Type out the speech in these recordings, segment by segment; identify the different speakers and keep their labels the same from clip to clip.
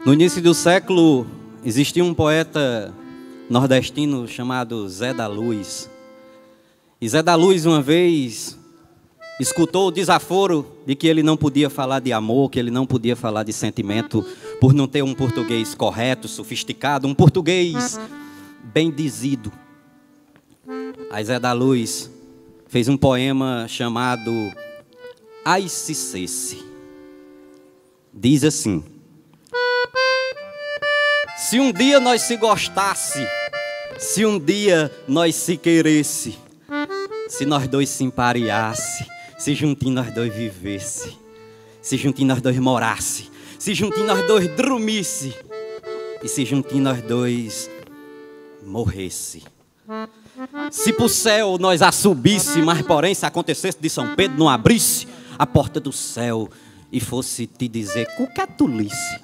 Speaker 1: No início do século, existia um poeta nordestino chamado Zé da Luz. E Zé da Luz, uma vez, escutou o desaforo de que ele não podia falar de amor, que ele não podia falar de sentimento, por não ter um português correto, sofisticado, um português bem dizido. Aí Zé da Luz fez um poema chamado Ai Se Cesse. Diz assim: se um dia nós se gostasse, se um dia nós se queresse, se nós dois se empareasse, se juntinho nós dois vivesse, se juntinho nós dois morasse, se juntinho nós dois dormisse, e se juntinho nós dois morresse. Se pro céu nós a subisse, mas porém se acontecesse de São Pedro não abrisse a porta do céu e fosse te dizer qualquer tolice.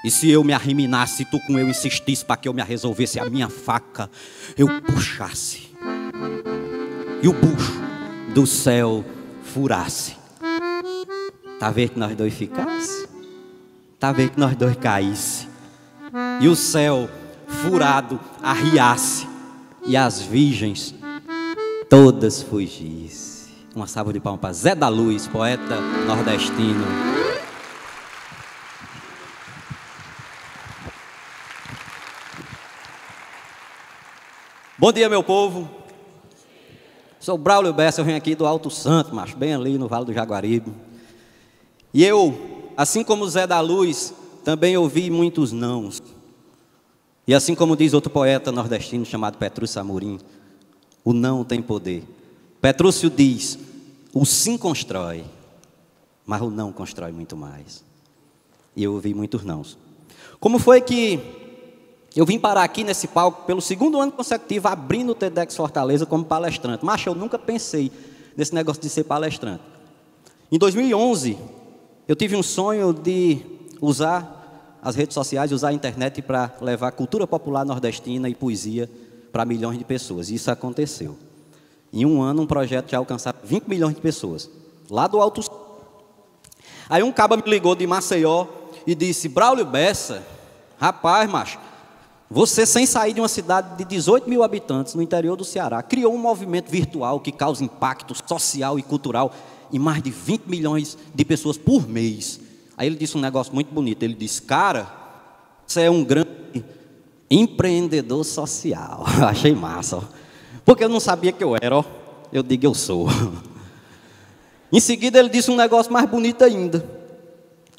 Speaker 1: E se eu me arriminasse, tu com eu insistisse para que eu me resolvesse a minha faca, eu puxasse e o bucho do céu furasse. Tá vendo que nós dois ficasse? Tá vendo que nós dois caísse? E o céu furado arriasse e as virgens todas fugissem. Uma salva de palmas para Zé da Luz, poeta nordestino. Bom dia, meu povo. Sou Braulio Bessa, eu venho aqui do Alto Santo, macho, bem ali no Vale do Jaguaribe. E eu, assim como Zé da Luz, também ouvi muitos nãos. E assim como diz outro poeta nordestino chamado Petrúcio Amorim, o não tem poder. Petrúcio diz, o sim constrói, mas o não constrói muito mais. E eu ouvi muitos nãos. Como foi que eu vim parar aqui nesse palco pelo segundo ano consecutivo, abrindo o TEDx Fortaleza como palestrante? Mas eu nunca pensei nesse negócio de ser palestrante. Em 2011, eu tive um sonho de usar as redes sociais, usar a internet para levar cultura popular nordestina e poesia para milhões de pessoas. E isso aconteceu. Em um ano, um projeto já alcançava 20 milhões de pessoas, lá do Alto. Aí um caba me ligou de Maceió e disse, Braulio Bessa, rapaz, macho, você, sem sair de uma cidade de 18 mil habitantes no interior do Ceará, criou um movimento virtual que causa impacto social e cultural em mais de 20 milhões de pessoas por mês. Aí ele disse um negócio muito bonito. Ele disse, cara, você é um grande empreendedor social. Achei massa, ó. Porque eu não sabia que eu era, ó. Eu digo, eu sou. Em seguida ele disse um negócio mais bonito ainda.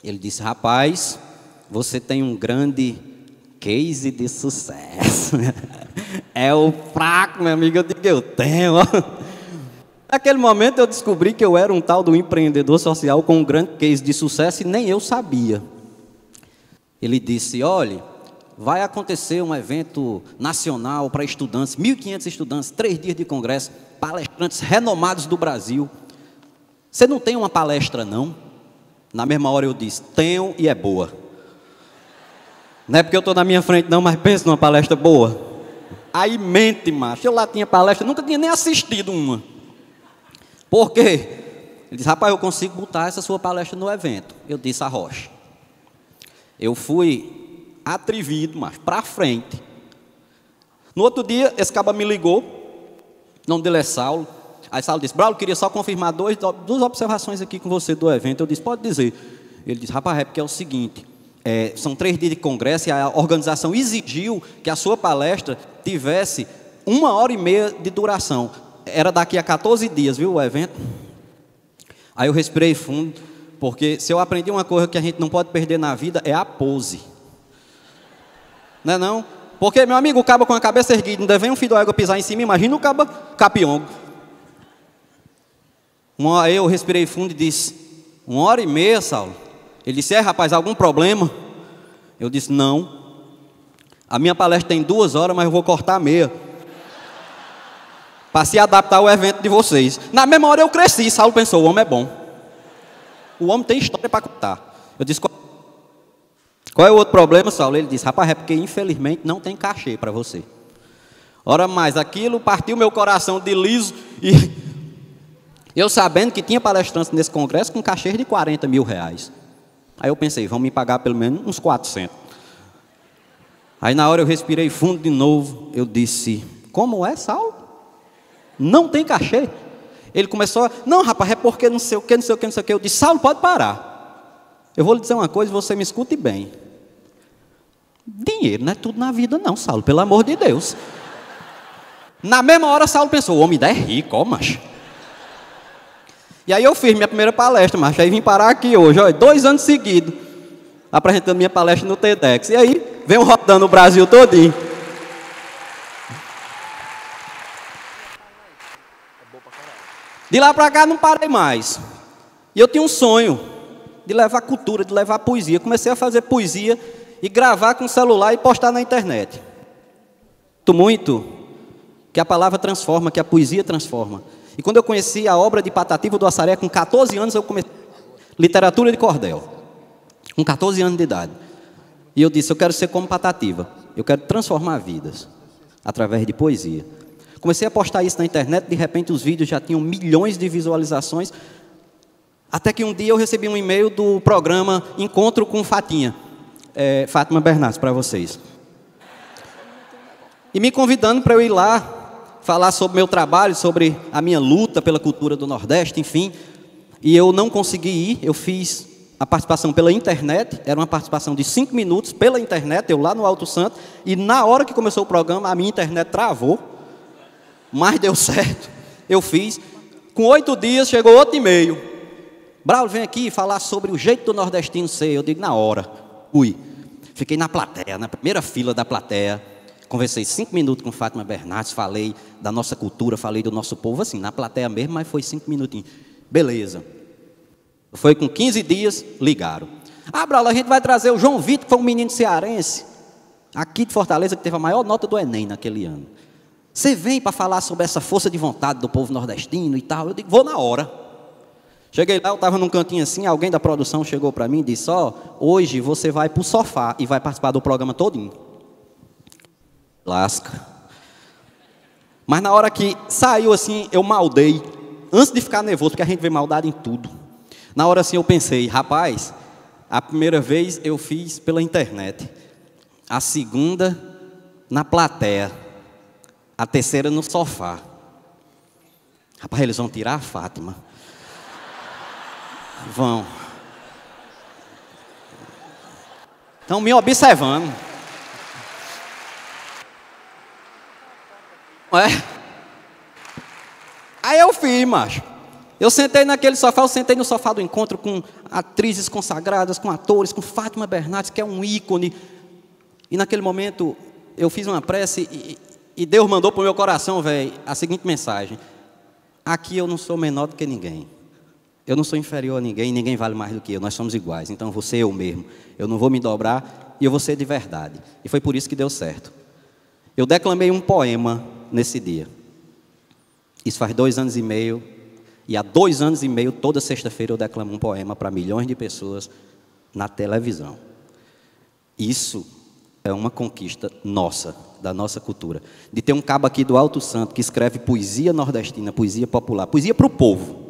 Speaker 1: Ele disse, rapaz, você tem um grande case de sucesso. É o fraco, meu amigo, eu digo, eu tenho. Naquele momento eu descobri que eu era um tal do empreendedor social com um grande case de sucesso e nem eu sabia. Ele disse, olha, vai acontecer um evento nacional para estudantes, 1.500 estudantes, 3 dias de congresso, palestrantes renomados do Brasil. Você não tem uma palestra, não? Na mesma hora eu disse, tenho e é boa. Não é porque eu estou na minha frente não, mas pensa numa palestra boa. Aí mente, macho. Eu lá tinha palestra, nunca tinha nem assistido uma. Por quê? Ele disse, rapaz, eu consigo botar essa sua palestra no evento. Eu disse, arrocha. Eu fui atrevido, macho, para frente. No outro dia, esse caba me ligou. O nome dele é Saulo. Aí Saulo disse, Braulio, queria só confirmar duas observações aqui com você do evento. Eu disse, pode dizer. Ele disse, rapaz, é porque é o seguinte... são 3 dias de congresso e a organização exigiu que a sua palestra tivesse 1h30 de duração. Era daqui a 14 dias, viu, o evento? Aí eu respirei fundo, porque se eu aprendi uma coisa que a gente não pode perder na vida, é a pose. Não é não? Porque, meu amigo, o cabo com a cabeça erguida, ainda vem um filho d'égua pisar em cima, imagina o cabo capiongo. Aí eu respirei fundo e disse, 1h30, Saulo? Ele disse, rapaz, algum problema? Eu disse, não. A minha palestra tem 2 horas, mas eu vou cortar meia. Para se adaptar ao evento de vocês. Na mesma hora eu cresci, Saulo pensou, o homem é bom. O homem tem história para contar. Eu disse, qual é o outro problema, Saulo? Ele disse, rapaz, é porque infelizmente não tem cachê para você. Ora mais, aquilo partiu meu coração de liso e eu sabendo que tinha palestrantes nesse congresso com cachê de R$40 mil. Aí eu pensei, vão me pagar pelo menos uns 400. Aí na hora eu respirei fundo de novo, eu disse, como é, Saulo? Não tem cachê? Ele começou, não rapaz, é porque não sei o que, não sei o que, não sei o que. Eu disse, Saulo, pode parar. Eu vou lhe dizer uma coisa, você me escute bem. Dinheiro não é tudo na vida não, Saulo, pelo amor de Deus. Na mesma hora, Saulo pensou, o homem é rico, ó, macho. E aí eu fiz minha primeira palestra, macho, aí vim parar aqui hoje, ó, 2 anos seguidos, apresentando minha palestra no TEDx. E aí, venho rodando o Brasil todinho. De lá para cá não parei mais. E eu tinha um sonho de levar cultura, de levar poesia. Comecei a fazer poesia e gravar com o celular e postar na internet. Muito que a palavra transforma, que a poesia transforma. E quando eu conheci a obra de Patativa do Assaré, com 14 anos eu comecei literatura de cordel. Com 14 anos de idade. E eu disse, eu quero ser como Patativa. Eu quero transformar vidas através de poesia. Comecei a postar isso na internet, de repente os vídeos já tinham milhões de visualizações. Até que um dia eu recebi um e-mail do programa Encontro com Fatinha. Fátima Bernardes, para vocês. E me convidando para eu ir lá, falar sobre meu trabalho, sobre a minha luta pela cultura do Nordeste, enfim. E eu não consegui ir, eu fiz a participação pela internet, era uma participação de 5 minutos pela internet, eu lá no Alto Santo, e na hora que começou o programa, a minha internet travou, mas deu certo, eu fiz. Com 8 dias, chegou outro e-mail. Braulio, vem aqui falar sobre o jeito do nordestino ser. Eu digo, na hora, fui. Fiquei na plateia, na primeira fila da plateia, conversei 5 minutos com Fátima Bernardes, falei da nossa cultura, falei do nosso povo, assim, na plateia mesmo, mas foi 5 minutinhos. Beleza. Foi com 15 dias, ligaram. Braulio, a gente vai trazer o João Vitor, que foi um menino cearense, aqui de Fortaleza, que teve a maior nota do Enem naquele ano. Você vem para falar sobre essa força de vontade do povo nordestino e tal? Eu digo, vou na hora. Cheguei lá, eu estava num cantinho assim, alguém da produção chegou para mim e disse, hoje você vai para o sofá e vai participar do programa todinho. Lasca. Mas na hora que saiu assim, eu maldei. Antes de ficar nervoso, porque a gente vê maldade em tudo. Na hora assim eu pensei, rapaz, a primeira vez eu fiz pela internet. A segunda, na plateia. A terceira, no sofá. Rapaz, eles vão tirar a Fátima. Vão. Estão me observando. Não é? Aí eu fiz, macho. Eu sentei naquele sofá, eu sentei no sofá do encontro com atrizes consagradas, com atores, com Fátima Bernardes, que é um ícone. E naquele momento, eu fiz uma prece e Deus mandou para o meu coração, velho, a seguinte mensagem. Aqui eu não sou menor do que ninguém. Eu não sou inferior a ninguém, ninguém vale mais do que eu. Nós somos iguais, então vou ser eu mesmo. Eu não vou me dobrar e eu vou ser de verdade. E foi por isso que deu certo. Eu declamei um poema nesse dia. Isso faz 2 anos e meio. E há 2 anos e meio, toda sexta-feira, eu declamo um poema para milhões de pessoas na televisão. Isso é uma conquista nossa, da nossa cultura. De ter um cabo aqui do Alto Santo que escreve poesia nordestina, poesia popular, poesia para o povo.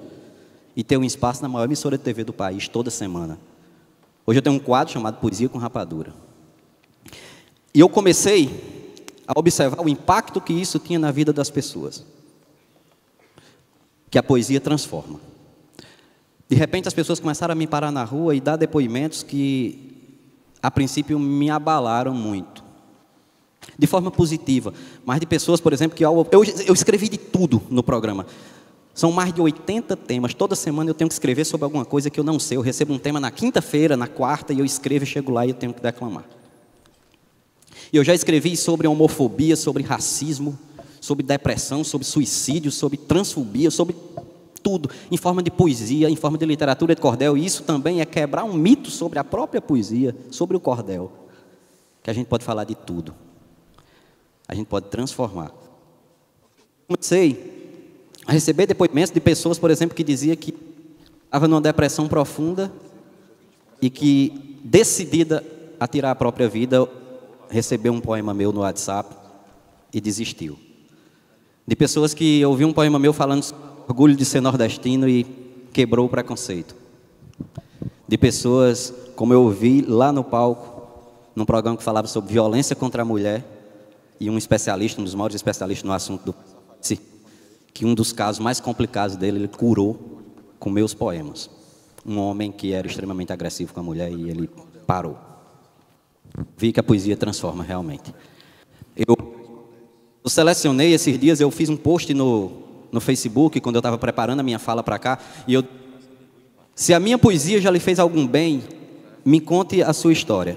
Speaker 1: E ter um espaço na maior emissora de TV do país toda semana. Hoje eu tenho um quadro chamado Poesia com Rapadura. E eu comecei a observar o impacto que isso tinha na vida das pessoas. Que a poesia transforma. De repente as pessoas começaram a me parar na rua e dar depoimentos que, a princípio, me abalaram muito. De forma positiva. Mas de pessoas, por exemplo, que eu escrevi de tudo no programa. São mais de 80 temas. Toda semana eu tenho que escrever sobre alguma coisa que eu não sei. Eu recebo um tema na quinta-feira, na quarta, e eu escrevo, chego lá e eu tenho que declamar. E eu já escrevi sobre homofobia, sobre racismo, sobre depressão, sobre suicídio, sobre transfobia, sobre tudo, em forma de poesia, em forma de literatura de cordel. E isso também é quebrar um mito sobre a própria poesia, sobre o cordel. Que a gente pode falar de tudo. A gente pode transformar. Comecei a receber depoimentos de pessoas, por exemplo, que dizia que estava numa depressão profunda e que, decidida a tirar a própria vida, recebeu um poema meu no WhatsApp e desistiu. De pessoas que ouviam um poema meu falando sobre o orgulho de ser nordestino e quebrou o preconceito. De pessoas como eu ouvi lá no palco, num programa que falava sobre violência contra a mulher, e um especialista, um dos maiores especialistas no assunto, que um dos casos mais complicados dele, ele curou com meus poemas. Um homem que era extremamente agressivo com a mulher e ele parou. Vi que a poesia transforma realmente. Eu selecionei esses dias, eu fiz um post no Facebook, quando eu estava preparando a minha fala para cá, e se a minha poesia já lhe fez algum bem, me conte a sua história.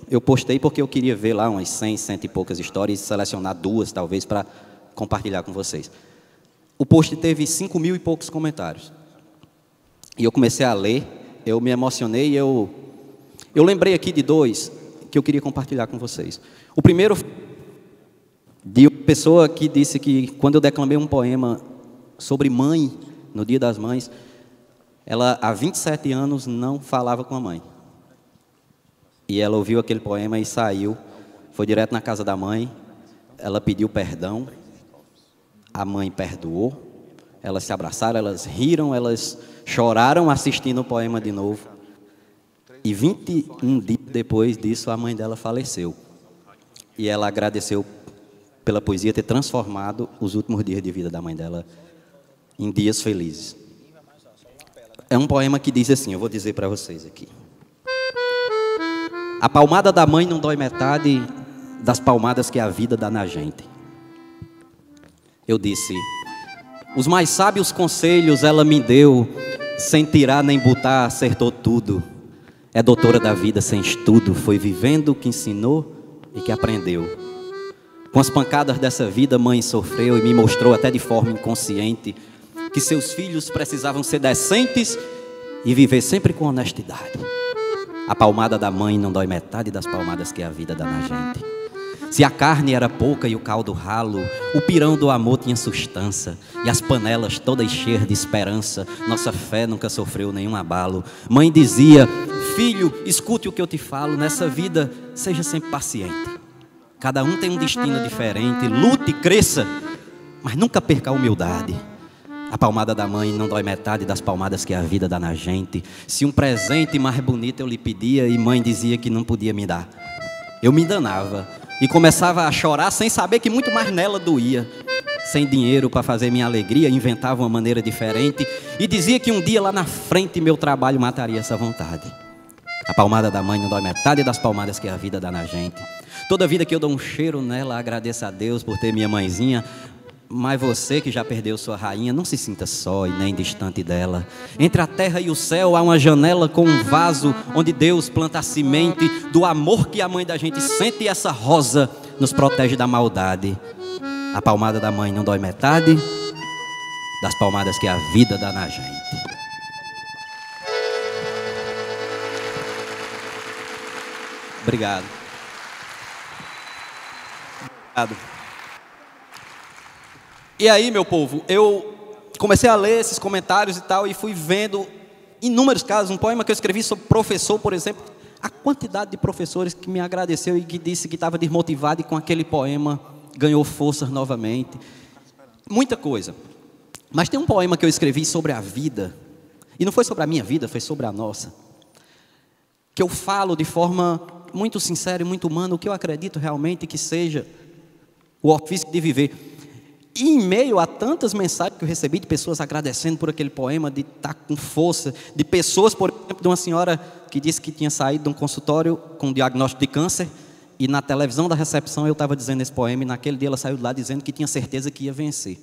Speaker 1: Eu postei porque eu queria ver lá umas 100 e poucas histórias e selecionar 2, talvez, para compartilhar com vocês. O post teve 5.000 e poucos comentários. E eu comecei a ler, eu me emocionei e eu lembrei aqui de 2 que eu queria compartilhar com vocês. O primeiro, de uma pessoa que disse que quando eu declamei um poema sobre mãe, no Dia das Mães, ela há 27 anos não falava com a mãe. E ela ouviu aquele poema e saiu, foi direto na casa da mãe, ela pediu perdão, a mãe perdoou, elas se abraçaram, elas riram, elas choraram assistindo o poema de novo. E 21 dias depois disso, a mãe dela faleceu. E ela agradeceu pela poesia ter transformado os últimos dias de vida da mãe dela em dias felizes. É um poema que diz assim, eu vou dizer para vocês aqui. A palmada da mãe não dói metade das palmadas que a vida dá na gente. Eu disse, os mais sábios conselhos ela me deu, sem tirar nem botar, acertou tudo. É doutora da vida sem estudo, foi vivendo o que ensinou e que aprendeu. Com as pancadas dessa vida, mãe sofreu e me mostrou até de forma inconsciente que seus filhos precisavam ser decentes e viver sempre com honestidade. A palmada da mãe não dói metade das palmadas que a vida dá na gente. Se a carne era pouca e o caldo ralo, o pirão do amor tinha sustância, e as panelas todas cheias de esperança, nossa fé nunca sofreu nenhum abalo. Mãe dizia, filho, escute o que eu te falo, nessa vida seja sempre paciente. Cada um tem um destino diferente, lute e cresça, mas nunca perca a humildade. A palmada da mãe não dói metade das palmadas que a vida dá na gente. Se um presente mais bonito eu lhe pedia e mãe dizia que não podia me dar, eu me enganava e começava a chorar sem saber que muito mais nela doía. Sem dinheiro para fazer minha alegria, inventava uma maneira diferente e dizia que um dia lá na frente meu trabalho mataria essa vontade. A palmada da mãe não dói metade das palmadas que a vida dá na gente. Toda vida que eu dou um cheiro nela, agradeço a Deus por ter minha mãezinha. Mas você que já perdeu sua rainha, não se sinta só e nem distante dela. Entre a terra e o céu há uma janela com um vaso onde Deus planta a semente do amor que a mãe da gente sente, e essa rosa nos protege da maldade. A palmada da mãe não dói metade das palmadas que a vida dá na gente. Obrigado. Obrigado. E aí, meu povo, eu comecei a ler esses comentários e tal, e fui vendo inúmeros casos. Um poema que eu escrevi sobre professor, por exemplo, a quantidade de professores que me agradeceu e que disse que estava desmotivado e com aquele poema ganhou forças novamente. Muita coisa. Mas tem um poema que eu escrevi sobre a vida, e não foi sobre a minha vida, foi sobre a nossa, que eu falo de forma muito sincera e muito humana o que eu acredito realmente que seja o ofício de viver. E em meio a tantas mensagens que eu recebi de pessoas agradecendo por aquele poema, de estar com força, de pessoas, por exemplo, de uma senhora que disse que tinha saído de um consultório com diagnóstico de câncer, e na televisão da recepção eu estava dizendo esse poema, e naquele dia ela saiu de lá dizendo que tinha certeza que ia vencer.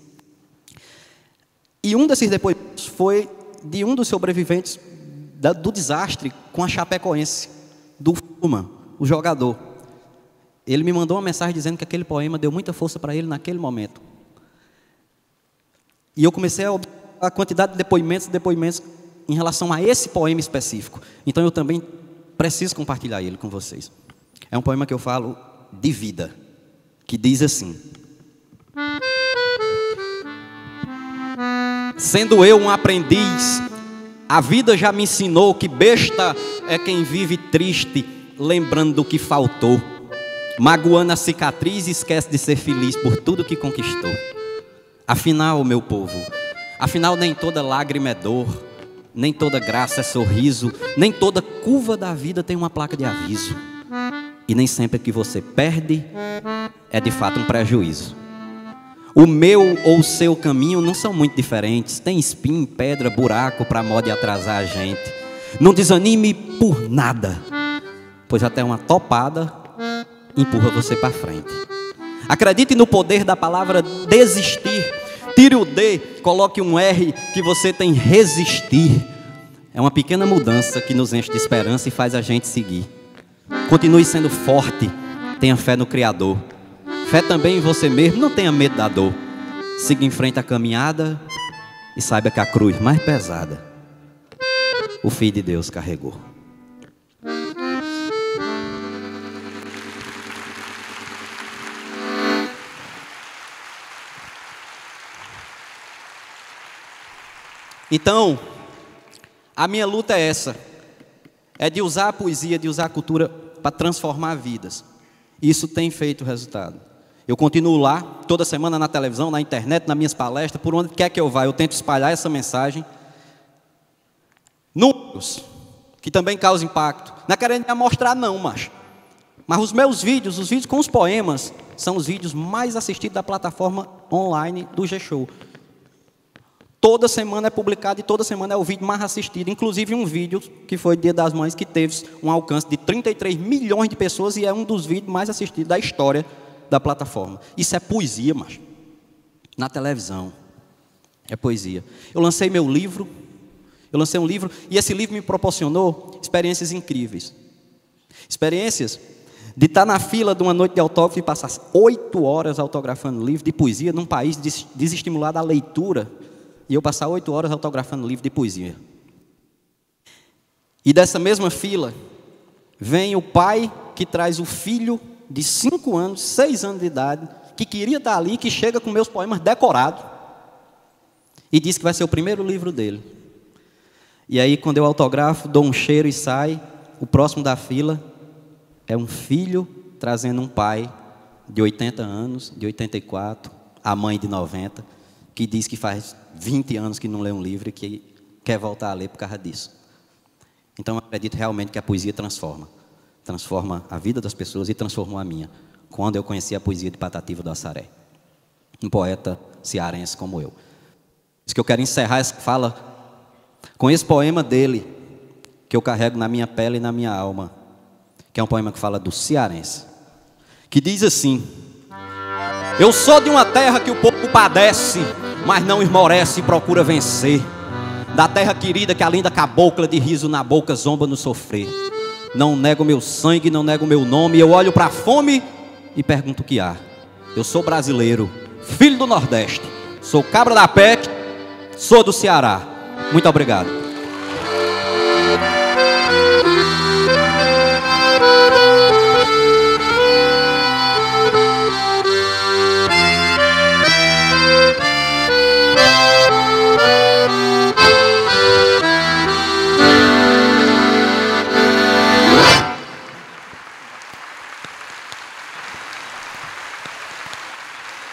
Speaker 1: E um desses depoimentos foi de um dos sobreviventes do desastre com a Chapecoense, do Fuma, o jogador. Ele me mandou uma mensagem dizendo que aquele poema deu muita força para ele naquele momento. E eu comecei a observar a quantidade de depoimentos em relação a esse poema específico. Então eu também preciso compartilhar ele com vocês. É um poema que eu falo de vida, que diz assim: sendo eu um aprendiz, a vida já me ensinou que besta é quem vive triste, lembrando do que faltou. Magoando a cicatriz, esquece de ser feliz por tudo que conquistou. Afinal, meu povo, afinal nem toda lágrima é dor, nem toda graça é sorriso, nem toda curva da vida tem uma placa de aviso. E nem sempre que você perde é de fato um prejuízo. O meu ou o seu caminho não são muito diferentes. Tem espinho, pedra, buraco para modo de atrasar a gente. Não desanime por nada, pois até uma topada empurra você para frente. Acredite no poder da palavra desistir. Tire o D, coloque um R, que você tem resistir. É uma pequena mudança que nos enche de esperança e faz a gente seguir. Continue sendo forte, tenha fé no Criador. Fé também em você mesmo, não tenha medo da dor. Siga em frente a caminhada e saiba que a cruz mais pesada o Filho de Deus carregou. Então, a minha luta é essa. É de usar a poesia, de usar a cultura para transformar vidas. Isso tem feito resultado. Eu continuo lá, toda semana na televisão, na internet, nas minhas palestras, por onde quer que eu vá, eu tento espalhar essa mensagem. Números, que também causam impacto. Não é querendo me mostrar não, mas os meus vídeos, os vídeos com os poemas, são os vídeos mais assistidos da plataforma online do G-Show. Toda semana é publicado e toda semana é o vídeo mais assistido. Inclusive um vídeo que foi Dia das Mães, que teve um alcance de 33 milhões de pessoas e é um dos vídeos mais assistidos da história da plataforma. Isso é poesia, macho. Na televisão. É poesia. Eu lancei meu livro. Eu lancei um livro e esse livro me proporcionou experiências incríveis. Experiências de estar na fila de uma noite de autógrafo e passar 8 horas autografando livro de poesia num país desestimulado à leitura. E eu passar 8 horas autografando livro de poesia. E dessa mesma fila, vem o pai que traz o filho de 5 anos, 6 anos de idade, que queria estar ali, que chega com meus poemas decorados, e diz que vai ser o primeiro livro dele. E aí, quando eu autografo, dou um cheiro e sai, o próximo da fila é um filho trazendo um pai de 80 anos, de 84, a mãe de 90, que diz que faz 20 anos que não lê um livro e que quer voltar a ler por causa disso. Então eu acredito realmente que a poesia transforma a vida das pessoas e transformou a minha, quando eu conheci a poesia de Patativa do Assaré, um poeta cearense como eu. Isso que eu quero encerrar essa fala com esse poema dele, que eu carrego na minha pele e na minha alma, que é um poema que fala do cearense, que diz assim: eu sou de uma terra que o povo padece, mas não esmorece e procura vencer. Da terra querida que a linda cabocla de riso na boca zomba no sofrer. Não nego meu sangue, não nego meu nome. Eu olho para a fome e pergunto o que há. Eu sou brasileiro, filho do Nordeste. Sou cabra da peste, sou do Ceará. Muito obrigado.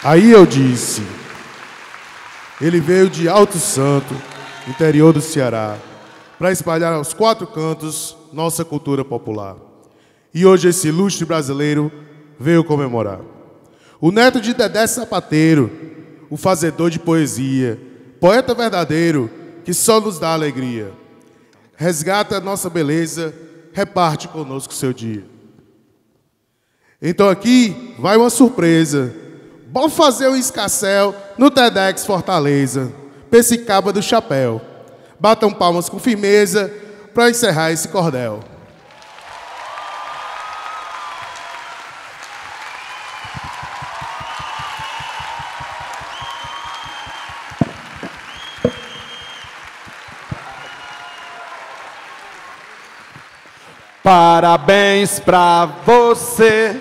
Speaker 2: Aí eu disse, ele veio de Alto Santo, interior do Ceará, para espalhar aos 4 cantos nossa cultura popular. E hoje esse ilustre brasileiro veio comemorar. O neto de Dedé Sapateiro, o fazedor de poesia, poeta verdadeiro que só nos dá alegria. Resgata a nossa beleza, reparte conosco seu dia. Então aqui vai uma surpresa. Vamos fazer um escarcéu no TEDx Fortaleza, Pessicaba do Chapéu. Batam palmas com firmeza para encerrar esse cordel.
Speaker 3: Parabéns pra você.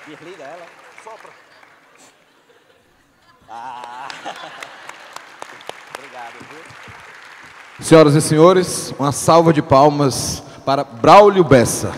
Speaker 1: Desliga ela. Sopra. Obrigado, viu?
Speaker 3: Senhoras e senhores, uma salva de palmas para Braulio Bessa.